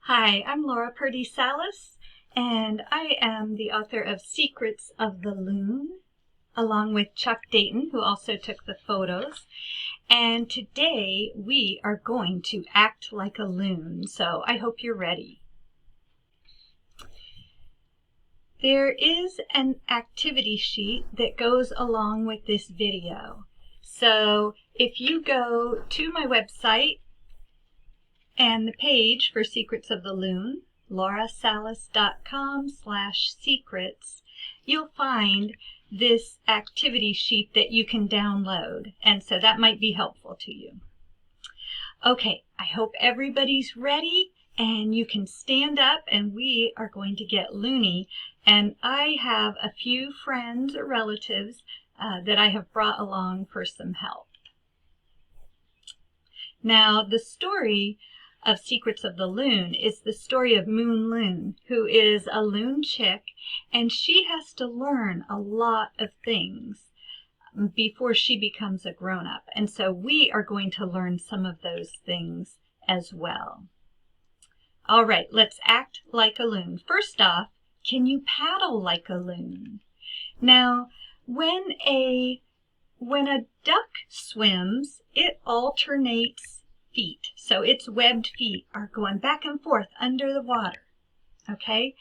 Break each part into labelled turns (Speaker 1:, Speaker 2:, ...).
Speaker 1: Hi, I'm Purdie Salas, and I am the author of Secrets of the Loon, along with Chuck Dayton, who also took the photos. And today we are going to act like a loon, so I hope you're ready. There is an activity sheet that goes along with this video. So if you go to my website and the page for Secrets of the Loon, laurasalas.com/secrets, you'll find this activity sheet that you can download, and so that might be helpful to you. Okay, I hope everybody's ready and you can stand up and we are going to get loony. And I have a few friends or relatives that I have brought along for some help. Now, the story of Secrets of the Loon is the story of Loon, who is a loon chick, and she has to learn a lot of things before she becomes a grown-up. And so we are going to learn some of those things as well. All right, let's act like a loon. First off, can you paddle like a loon? Now, when a duck swims, it alternates feet. So its webbed feet are going back and forth under the water, okay?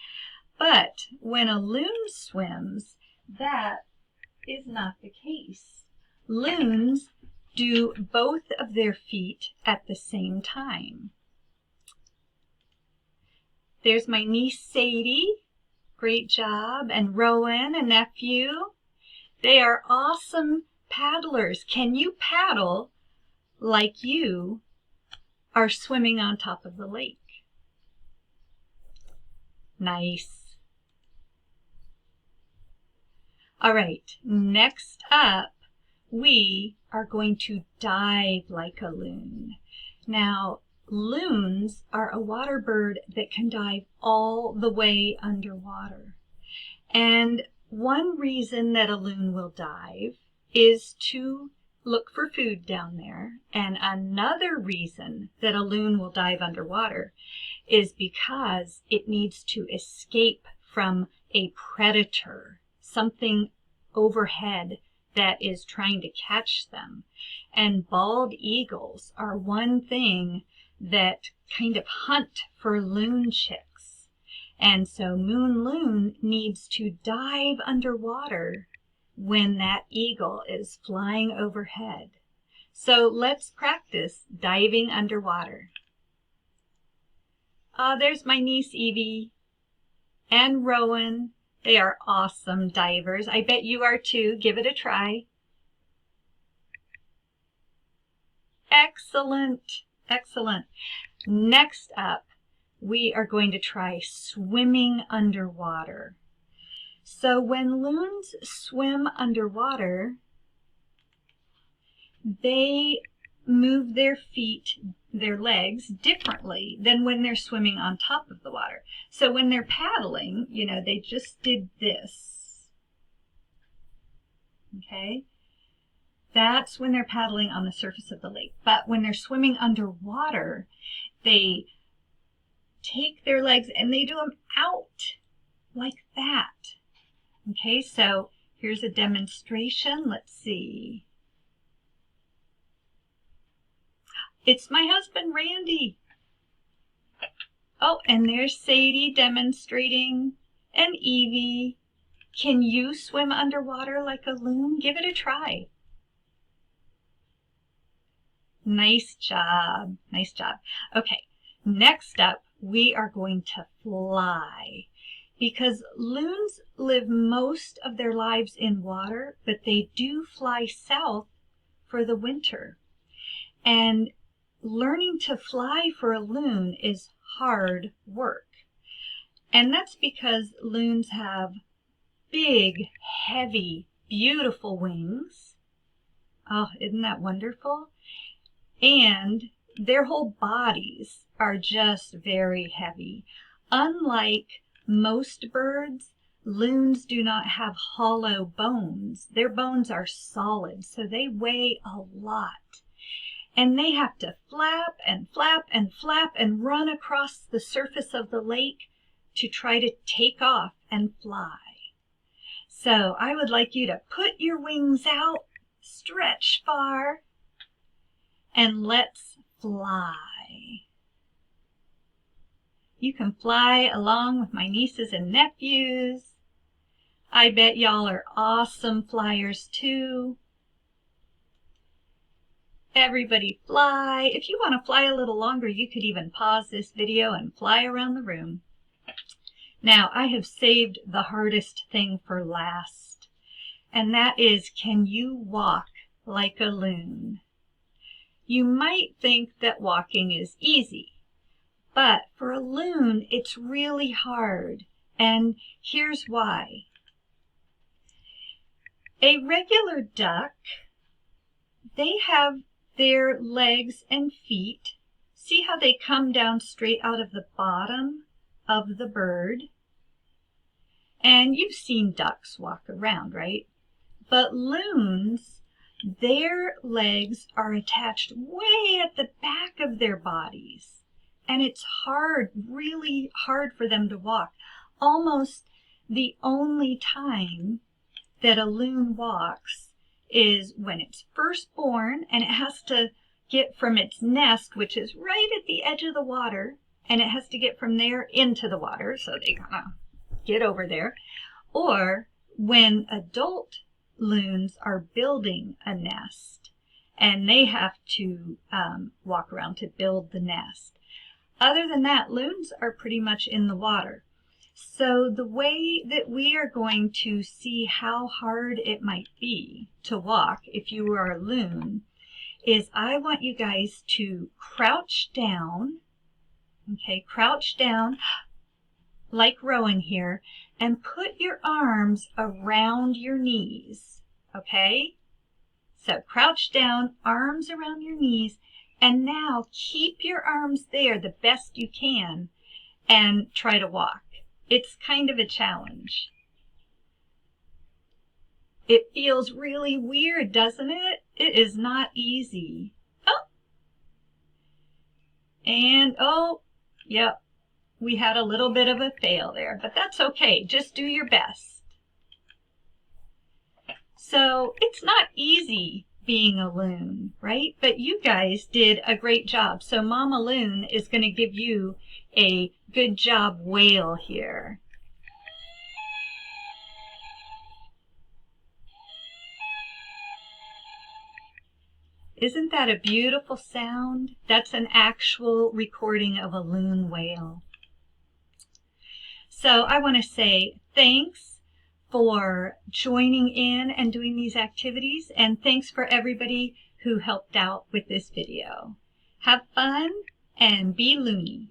Speaker 1: But when a loon swims, that is not the case. Loons do both of their feet at the same time. There's my niece Sadie. Great job. And Rowan, a nephew. They are awesome paddlers. Can you paddle like you are swimming on top of the lake? Nice. All right, next up, we are going to dive like a loon. Now, loons are a water bird that can dive all the way underwater. And one reason that a loon will dive is to look for food down there. And another reason that a loon will dive underwater is because it needs to escape from a predator, something overhead that is trying to catch them. And bald eagles are one thing that kind of hunt for loon chicks. And so Loon needs to dive underwater when that eagle is flying overhead. So let's practice diving underwater. There's my niece Evie and Rowan. They are awesome divers. I bet you are too. Give it a try. Excellent, excellent. Next up, we are going to try swimming underwater. So when loons swim underwater, they move their feet, their legs differently than when they're swimming on top of the water. So when they're paddling, they just did this. Okay? That's when they're paddling on the surface of the lake. But when they're swimming underwater, they take their legs and they do them out like that. Okay, so here's a demonstration. Let's see. It's my husband, Randy. Oh, and there's Sadie demonstrating, and Evie. Can you swim underwater like a loon? Give it a try. Nice job. Nice job. Okay, next up, we are going to fly. Because loons live most of their lives in water, but they do fly south for the winter. And learning to fly for a loon is hard work. And that's because loons have big, heavy, beautiful wings. Oh, isn't that wonderful? And their whole bodies are just very heavy. Unlike most birds, loons do not have hollow bones. Their bones are solid, so they weigh a lot. and they have to flap and flap and flap and run across the surface of the lake to try to take off and fly. So I would like you to put your wings out, stretch far, and let's fly. You can fly along with my nieces and nephews. I bet y'all are awesome flyers too. Everybody fly. If you want to fly a little longer, you could even pause this video and fly around the room. Now, I have saved the hardest thing for last, and that is, can you walk like a loon? You might think that walking is easy, but for a loon, it's really hard, and here's why. A regular duck, they have their legs and feet. See how they come down straight out of the bottom of the bird? And you've seen ducks walk around, right? But loons, their legs are attached way at the back of their bodies. And it's hard, really hard for them to walk. Almost the only time that a loon walks is when it's first born, and it has to get from its nest, which is right at the edge of the water, and it has to get from there into the water, so they kind of get over there. Or when adult loons are building a nest, and they have to walk around to build the nest. Other than that, loons are pretty much in the water. So the way that we are going to see how hard it might be to walk if you are a loon is I want you guys to crouch down, okay, crouch down like Rowan here, and put your arms around your knees, okay? So crouch down, arms around your knees, and now keep your arms there the best you can and try to walk. It's kind of a challenge. It feels really weird, doesn't it? It is not easy. Oh! And, oh, yep, we had a little bit of a fail there, but that's okay. Just do your best. So it's not easy being a loon, right? But you guys did a great job. So Mama Loon is going to give you a good job wail here. Isn't that a beautiful sound? That's an actual recording of a loon wail. So I want to say thanks for joining in and doing these activities, and thanks for everybody who helped out with this video. Have fun and be loony.